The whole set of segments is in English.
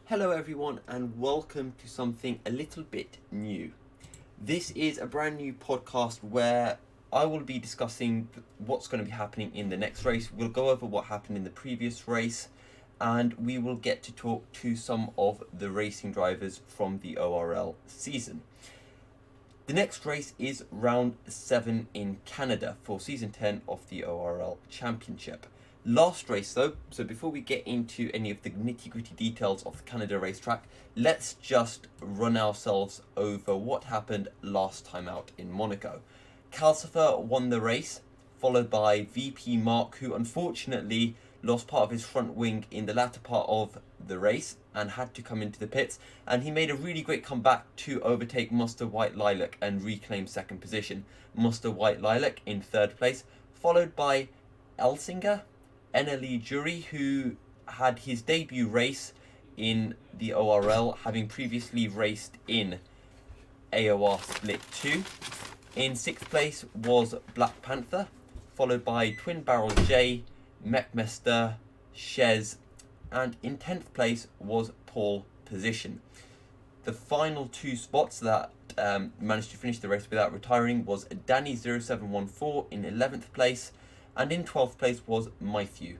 Hello everyone and welcome to something a little bit new. This is a brand new podcast where I will be discussing what's going to be happening in the next race. We'll go over what happened in the previous race and we will get to talk to some of the racing drivers from the ORL season. The next race is round 7 in Canada for season 10 of the ORL Championship. Last race though, so before we get into any of the nitty-gritty details of the Canada racetrack, let's just run ourselves over what happened last time out in Monaco. Calcifer won the race, followed by VP Mark, who unfortunately lost part of his front wing in the latter part of the race and had to come into the pits, and he made a really great comeback to overtake Mustard White Lilac and reclaim second position. Mustard White Lilac in third place, followed by Elsinger, NLE Jury, who had his debut race in the ORL, having previously raced in AOR Split 2. In 6th place was Black Panther, followed by Twin Barrel J, Mechmester, Shez, and in 10th place was Pole Position. The final two spots that managed to finish the race without retiring was Danny0714 in 11th place, and in 12th place was Matthew,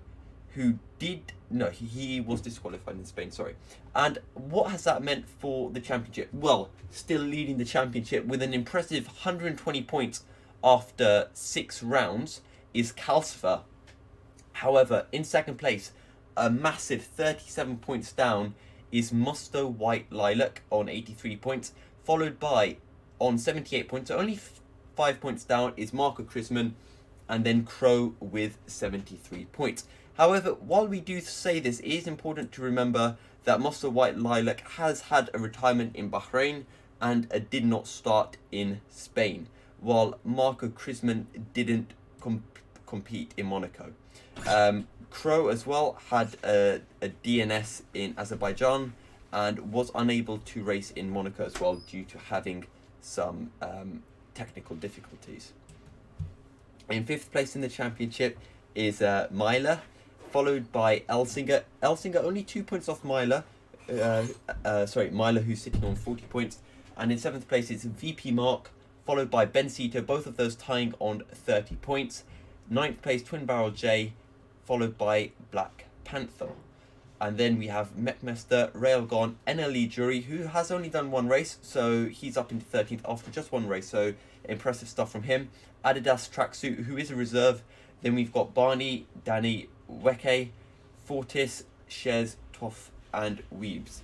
who he was disqualified in Spain, sorry. And what has that meant for the championship? Well, still leading the championship with an impressive 120 points after 6 rounds is Calcifer. However, in second place, a massive 37 points down is Musto White Lilac on 83 points, followed by, on 78 points, so only 5 points down, is Marco Chrisman, and then Crow with 73 points. However, while we do say this, it is important to remember that Musto White Lilac has had a retirement in Bahrain and did not start in Spain, while Marco Chrisman didn't compete in Monaco. Crow as well had a DNS in Azerbaijan and was unable to race in Monaco as well due to having some technical difficulties. In 5th place in the championship is Myler, followed by Elsinger. Elsinger only 2 points off Myler. Myler, who's sitting on 40 points. And in 7th place is VP Mark, followed by Ben Cito, both of those tying on 30 points. 9th place Twin Barrel J, followed by Black Panther. And then we have Mechmester, Railgon, NLE Jury, who has only done one race, so he's up into 13th after just one race, so impressive stuff from him. Adidas Tracksuit, who is a reserve. Then we've got Barney, Danny, Weke, Fortis, Shez, Toff, and Weebs.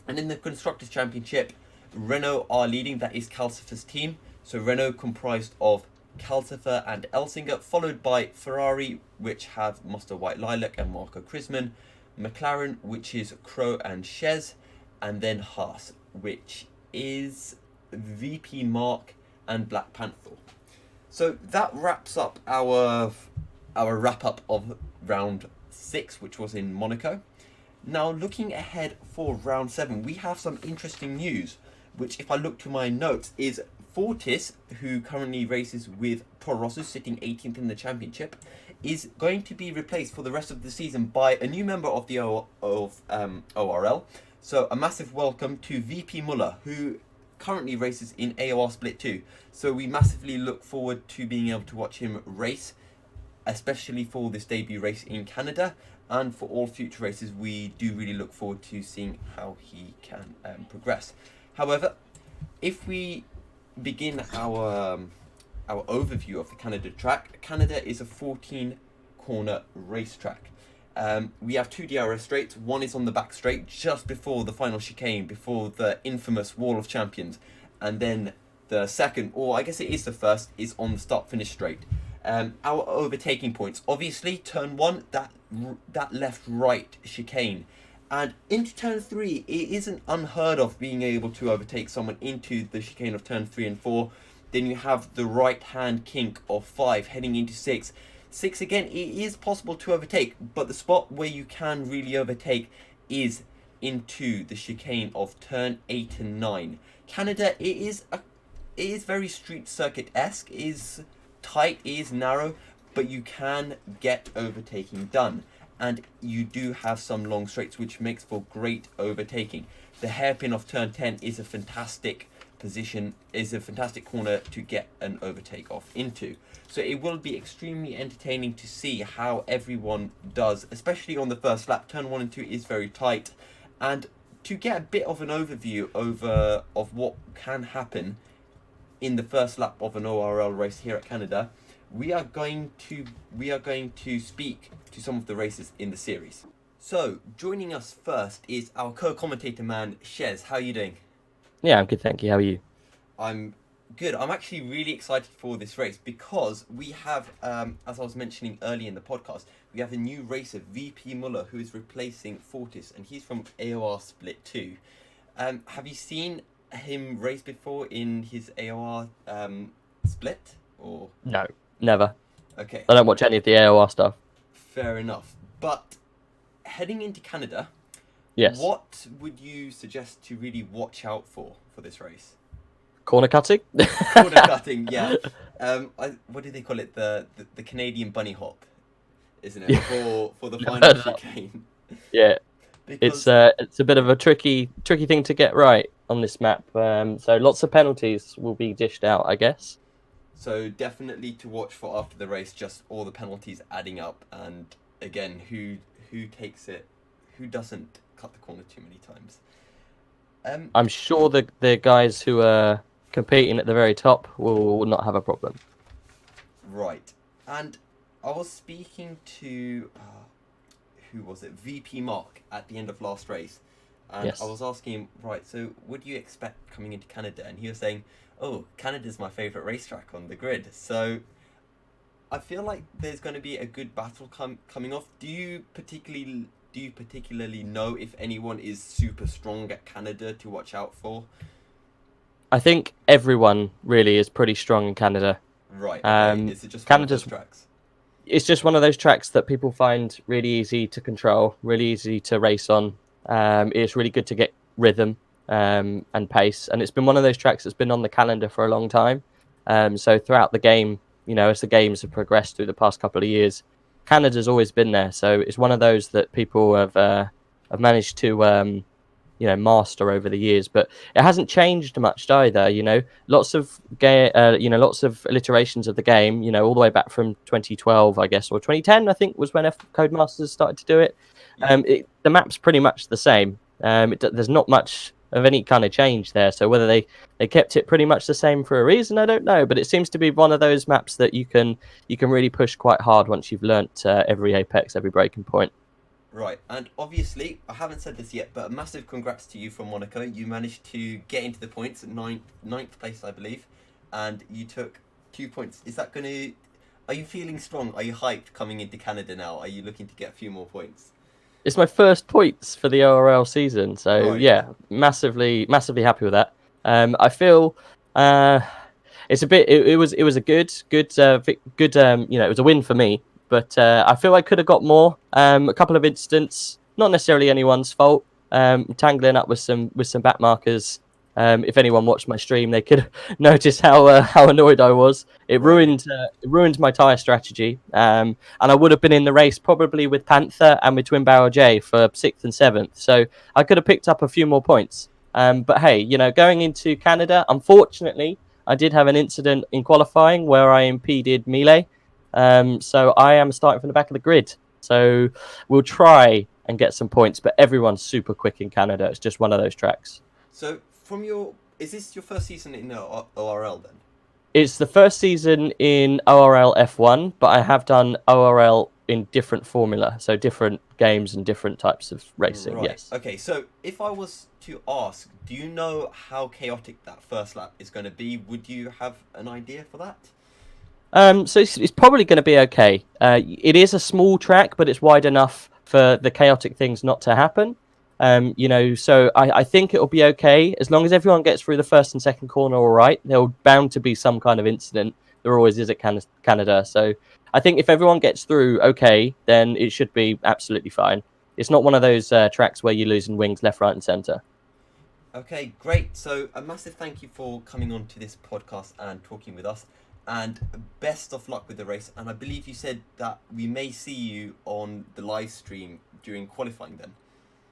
And in the Constructors' Championship, Renault are leading, that is Calcifer's team. So Renault comprised of Calcifer and Elsinger, followed by Ferrari, which have Mustard White Lilac and Marco Chrisman, McLaren, which is Crow and Shez, and then Haas, which is VP Mark and Black Panther. So that wraps up our wrap-up of round 6, which was in Monaco. Now, looking ahead for round 7, we have some interesting news, which, if I look to my notes, is Fortis, who currently races with Toro Rosso, sitting 18th in the championship, is going to be replaced for the rest of the season by a new member of the ORL. So a massive welcome to VP Muller, who currently races in AOR Split 2. So we massively look forward to being able to watch him race, especially for this debut race in Canada, and for all future races. We do really look forward to seeing how he can progress. However, if we begin our overview of the Canada track, Canada is a 14-corner racetrack. We have 2 DRS straights. One is on the back straight just before the final chicane, before the infamous Wall of Champions, and then the second, or I guess it is the first, is on the start-finish straight. Our overtaking points, obviously turn 1, that left-right chicane, and into turn 3, it isn't unheard of being able to overtake someone into the chicane of turn 3 and 4. Then you have the right-hand kink of 5 heading into 6. 6 again, it is possible to overtake, but the spot where you can really overtake is into the chicane of turn 8 and 9. Canada, it is very street circuit-esque, it is tight, it is narrow, but you can get overtaking done. and you do have some long straights, which makes for great overtaking. The hairpin of turn 10 is a fantastic position, is a fantastic corner to get an overtake off into. So it will be extremely entertaining to see how everyone does, especially on the first lap. Turn 1 and 2 is very tight, and to get a bit of an overview of what can happen in the first lap of an ORL race here at Canada, we are going to speak to some of the racers in the series. So joining us first is our co-commentator man, Shez. How are you doing? Yeah, I'm good, thank you. How are you? I'm good. I'm actually really excited for this race because we have, as I was mentioning earlier in the podcast, we have a new racer, VP Muller, who is replacing Fortis, and he's from AOR Split 2. Have you seen him race before in his AOR split? Or No, never. okay, I don't watch any of the AOR stuff. fair enough. But heading into Canada, Yes. what would you suggest to really watch out for this race? Corner cutting? Corner cutting, yeah. What do they call it? The Canadian bunny hop, isn't it? For the final chicane. Yeah. Because It's a bit of a tricky thing to get right on this map. So lots of penalties will be dished out, I guess. so definitely to watch for after the race, just all the penalties adding up, and again, who takes it, who doesn't cut the corner too many times. I'm sure the guys who are competing at the very top will not have a problem. Right, and I was speaking to who was it? VP Mark at the end of last race, and Yes. I was asking him, right, so what do you expect coming into Canada? And he was saying, oh, Canada's my favourite racetrack on the grid. So I feel like there's going to be a good battle coming off. Do you particularly know if anyone is super strong at Canada to watch out for? I think everyone really is pretty strong in Canada. Right, okay. Is it just one of those Canada's tracks? It's just one of those tracks that people find really easy to control, really easy to race on. It's really good to get rhythm and pace, and it's been one of those tracks that's been on the calendar for a long time. So throughout the game, as the games have progressed through the past couple of years, Canada's always been there. So it's one of those that people have managed to master over the years, but it hasn't changed much either. Lots of lots of iterations of the game, all the way back from 2012, I guess, or 2010, I think, was when Codemasters started to do it. Yeah. The map's pretty much the same. There's not much of any kind of change there. So whether they kept it pretty much the same for a reason, I don't know. But it seems to be one of those maps that you can really push quite hard once you've learnt every apex, every breaking point. Right, and obviously, I haven't said this yet, but a massive congrats to you from Monaco. You managed to get into the points at ninth place, I believe, and you took 2 points. Are you feeling strong? Are you hyped coming into Canada now? Are you looking to get a few more points? It's my first points for the ORL season, so Right. yeah, massively happy with that. I feel it's a bit. It was a good. It was a win for me. But I feel I could have got more. A couple of incidents, not necessarily anyone's fault. Tangling up with some back markers. If anyone watched my stream, they could notice how annoyed I was. It ruined my tyre strategy. And I would have been in the race probably with Panther and with Twin Barrel J for 6th and 7th. So I could have picked up a few more points. But hey, going into Canada, unfortunately, I did have an incident in qualifying where I impeded Melee. So I am starting from the back of the grid. So we'll try and get some points, but everyone's super quick in Canada. It's just one of those tracks. So, is this your first season in ORL then? It's the first season in ORL F1, but I have done ORL in different formula, so different games and different types of racing. Right. Yes. Okay, so if I was to ask, do you know how chaotic that first lap is going to be? Would you have an idea for that? So it's probably going to be okay. It is a small track, but it's wide enough for the chaotic things not to happen. So I think it'll be okay as long as everyone gets through the first and second corner all right. There'll bound to be some kind of incident. There always is at Canada. So I think if everyone gets through okay, then it should be absolutely fine. It's not one of those tracks where you're losing wings left, right, and centre. Okay, great. So a massive thank you for coming on to this podcast and talking with us. and best of luck with the race. And I believe you said that we may see you on the live stream during qualifying then.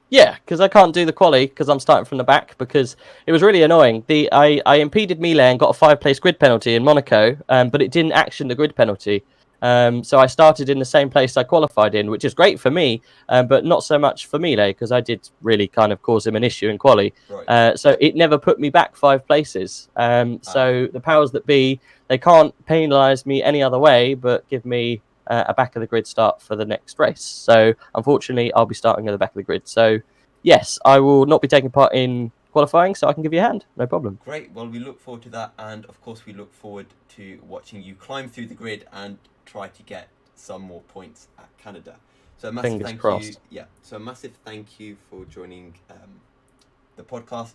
Yeah, because I can't do the quali because I'm starting from the back because it was really annoying. I impeded Melee and got a 5-place grid penalty in Monaco, but it didn't action the grid penalty. So I started in the same place I qualified in, which is great for me, but not so much for Melee because I did really kind of cause him an issue in quali. Right. So it never put me back 5 places. So the powers that be, they can't penalise me any other way but give me a back of the grid start for the next race. So unfortunately, I'll be starting at the back of the grid. So yes, I will not be taking part in qualifying, so I can give you a hand. No problem. Great. Well, we look forward to that, and of course, we look forward to watching you climb through the grid and try to get some more points at Canada. So a massive Fingers thank crossed. you. Yeah. So a massive thank you for joining the podcast,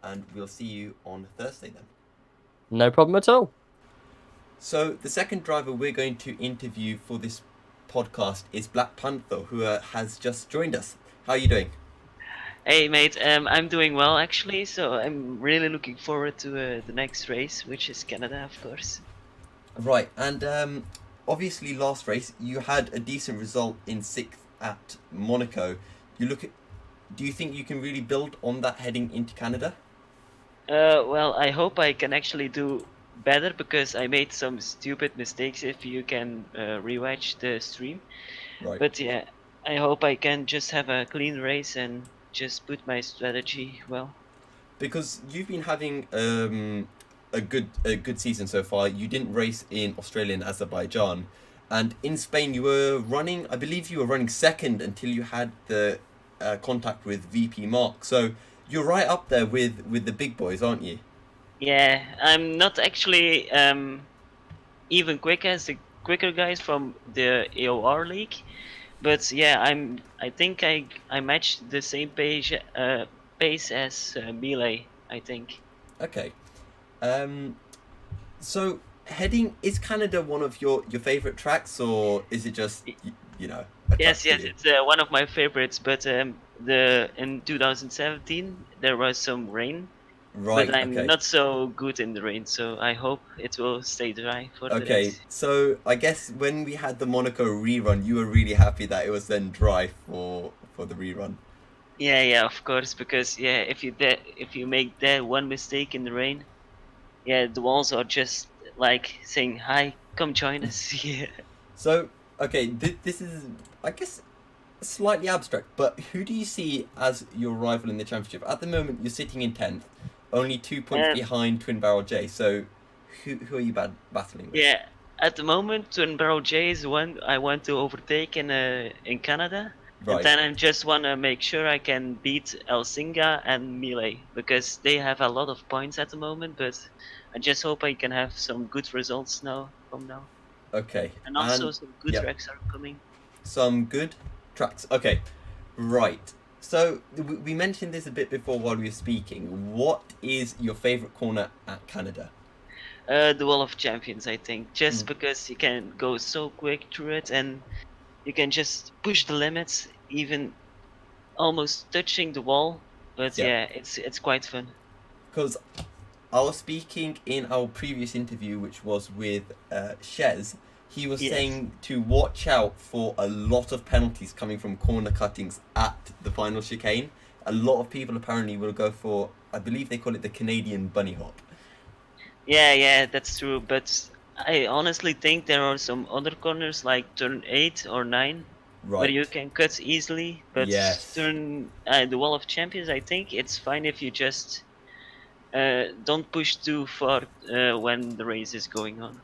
and we'll see you on Thursday then. No problem at all. So the second driver we're going to interview for this podcast is Black Panther, who has just joined us. How are you doing? Hey mate, I'm doing well actually, so I'm really looking forward to the next race, which is Canada, of course. Right, and obviously last race you had a decent result in 6th at Monaco. Do you think you can really build on that heading into Canada? Well, I hope I can actually do better because I made some stupid mistakes if you can rewatch the stream. Right. But yeah, I hope I can just have a clean race and just put my strategy well. Because you've been having a good season so far. You didn't race in Australia and Azerbaijan, and in Spain you were running. I believe you were running second until you had the contact with VP Mark. So you're right up there with the big boys, aren't you? Yeah, I'm not actually even quick as the quicker guys from the AOR league, but yeah, I think I matched the same pace as Melee, I think. Okay. So heading, is Canada one of your favorite tracks, or is it just you know a track Yes, for you? it's one of my favorites. But in 2017 there was some rain, Right. but I'm Okay. not so good in the rain, so I hope it will stay dry for the Okay. race. So I guess when we had the Monaco rerun, you were really happy that it was then dry for the rerun. Yeah, of course, because yeah, if you make that one mistake in the rain, yeah, the walls are just like saying hi, come join us. Yeah. So okay, this is I guess slightly abstract, but who do you see as your rival in the championship? At the moment, you're sitting in 10th, only 2 points And behind Twin Barrel J. So who are you battling with? yeah, at the moment, Twin Barrel J is one I want to overtake in Canada, and Right. then I just want to make sure I can beat Elsinga and Melee because they have a lot of points at the moment. But I just hope I can have some good results now from now, Okay. and also And some good yeah, tracks are coming. some good tracks. Okay. Right. So we mentioned this a bit before while we were speaking. What is your favorite corner at Canada? The Wall of Champions, I think, just Mm. because you can go so quick through it and you can just push the limits, even almost touching the wall. But Yeah. yeah, it's quite fun. Because I was speaking in our previous interview, which was with Shez. He was Yes. saying to watch out for a lot of penalties coming from corner cuttings at the final chicane. A lot of people apparently will go for, I believe they call it the Canadian bunny hop. Yeah, that's true. But I honestly think there are some other corners like turn 8 or 9 where Right. you can cut easily. But Yes. turn the Wall of Champions, I think it's fine if you just don't push too far when the race is going on.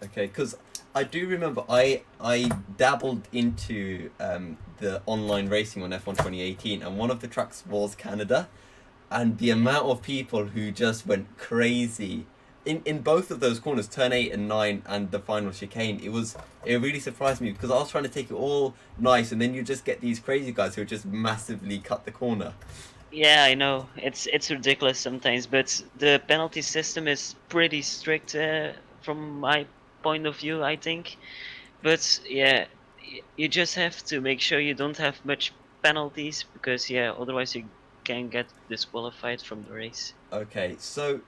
Okay, because I do remember I dabbled into the online racing on F1 2018, and one of the tracks was Canada, and the amount of people who just went crazy in both of those corners, turn 8 and 9, and the final chicane. It really surprised me because I was trying to take it all nice, and then you just get these crazy guys who just massively cut the corner. Yeah, I know. It's ridiculous sometimes, but the penalty system is pretty strict from my point of view, I think. But yeah, you just have to make sure you don't have much penalties because yeah, otherwise you can get disqualified from the race. Okay, so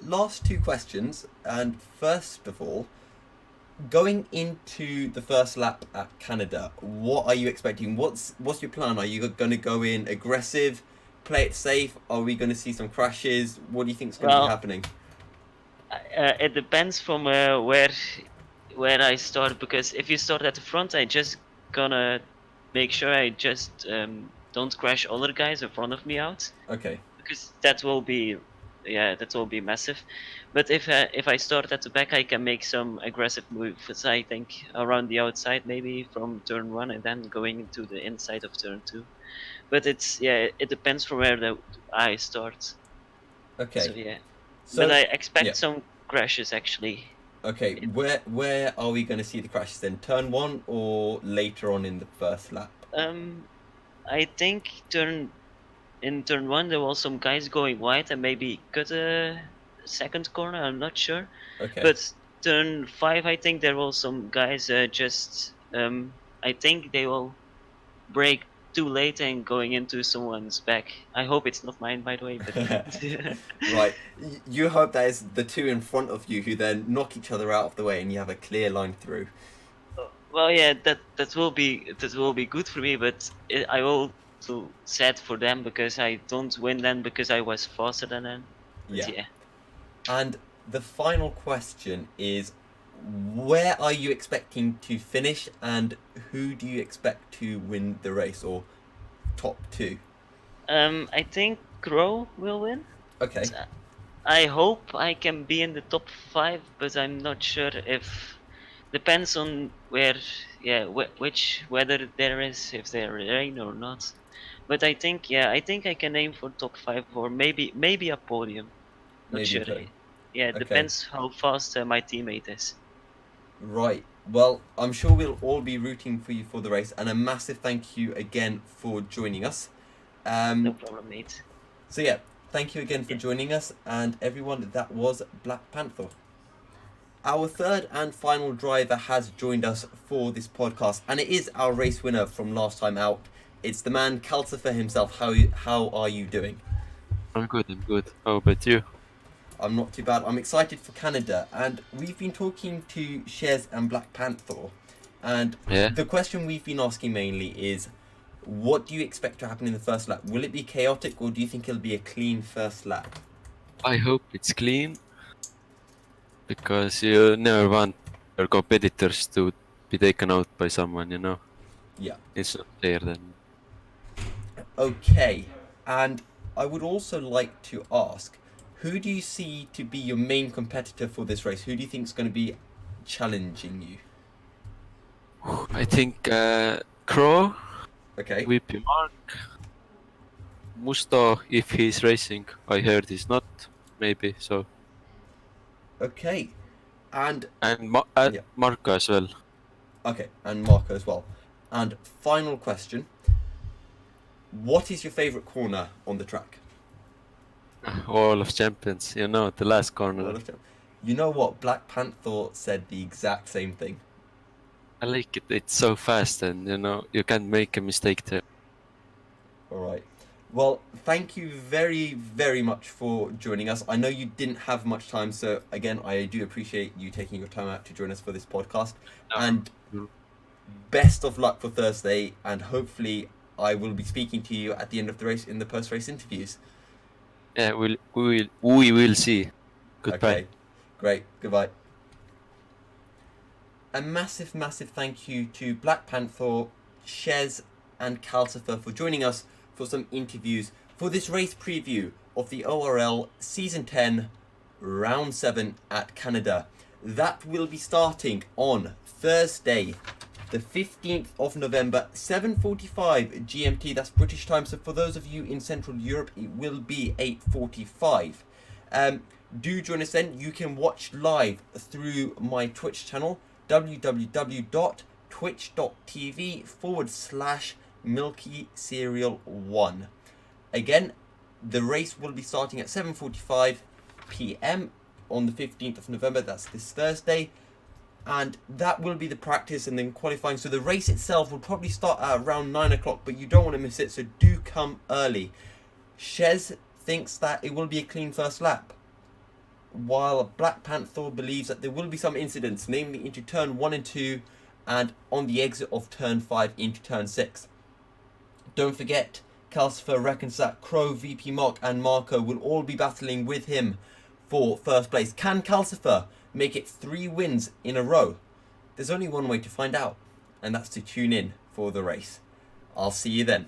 last two questions, and first of all, going into the first lap at Canada, what are you expecting? What's your plan? Are you going to go in aggressive, play it safe? Are we going to see some crashes? What do you think is going to be happening? It depends from where I start, because if you start at the front, I just gonna make sure I just don't crash other guys in front of me out, Okay. because that will be massive. But if I start at the back, I can make some aggressive moves, I think, around the outside, maybe from turn 1 and then going into the inside of turn 2. But it depends from where I start. Okay. So yeah. So, But I expect yeah. some crashes actually. Okay, where are we going to see the crashes then? Turn 1 or later on in the first lap? I think turn 1 there was some guys going wide and maybe cut a second corner. I'm not sure. Okay. But turn 5, I think there was some guys I think they will brake too late and going into someone's back. I hope it's not mine, by the way. But Right. You hope that is the two in front of you who then knock each other out of the way and you have a clear line through. Well, yeah, that will be good for me, but I will too sad for them because I don't win then because I was faster than them. But yeah. And the final question is, where are you expecting to finish, and who do you expect to win the race, or top 2? I think Crow will win. Okay. I hope I can be in the top 5, but I'm not sure if. Depends on where, which weather there is, if there rain or not. But I think I can aim for top 5 or maybe a podium. Not sure. Yeah, it depends how fast my teammate is. Right. Well, I'm sure we'll all be rooting for you for the race, and a massive thank you again for joining us. No problem, mate. So yeah, thank you again for joining us, and everyone, that was Black Panther. Our third and final driver has joined us for this podcast, and it is our race winner from last time out. It's the man Calcifer himself. How are you doing? I'm good. How about you? I'm not too bad. I'm excited for Canada, and we've been talking to Shez and Black Panther, and the question we've been asking mainly is, what do you expect to happen in the first lap? Will it be chaotic, or do you think it'll be a clean first lap? I hope it's clean, because you never want your competitors to be taken out by someone, you know? Yeah. It's not fair then. Okay, and I would also like to ask, who do you see to be your main competitor for this race? Who do you think is going to be challenging you? I think Crow, Okay. VP Mark, Musto, if he's racing. I heard he's not, maybe, so. Okay, and Marco as well. Okay, and Marco as well. And final question, what is your favourite corner on the track? All of Champions, you know, the last corner. You know what? Black Panther said the exact same thing. I like it. It's so fast, and you know, you can't make a mistake there. Alright. Well, thank you very, very much for joining us. I know you didn't have much time, so again, I do appreciate you taking your time out to join us for this podcast. And best of luck for Thursday, and hopefully I will be speaking to you at the end of the race in the post-race interviews. Yeah, we will see. Goodbye. Okay, great. Goodbye. A massive, massive thank you to Black Panther, Shez, and Calcifer for joining us for some interviews for this race preview of the ORL Season 10, Round 7 at Canada. That will be starting on Thursday, the 15th of November, 7:45 GMT. That's British time. So for those of you in Central Europe, it will be 8:45. Do join us then. You can watch live through my Twitch channel, www.twitch.tv/MilkyCereal1. Again, the race will be starting at 7:45 PM on the 15th of November. That's this Thursday. And that will be the practice and then qualifying. So the race itself will probably start at around 9 o'clock, but you don't want to miss it, so do come early. Shez thinks that it will be a clean first lap. while Black Panther believes that there will be some incidents, namely into turn 1 and 2 and on the exit of turn 5 into turn 6. Don't forget, Calcifer reckons that Crow, VP Mark and Marco will all be battling with him for first place. Can Calcifer make it 3 wins in a row? There's only one way to find out, and that's to tune in for the race. I'll see you then.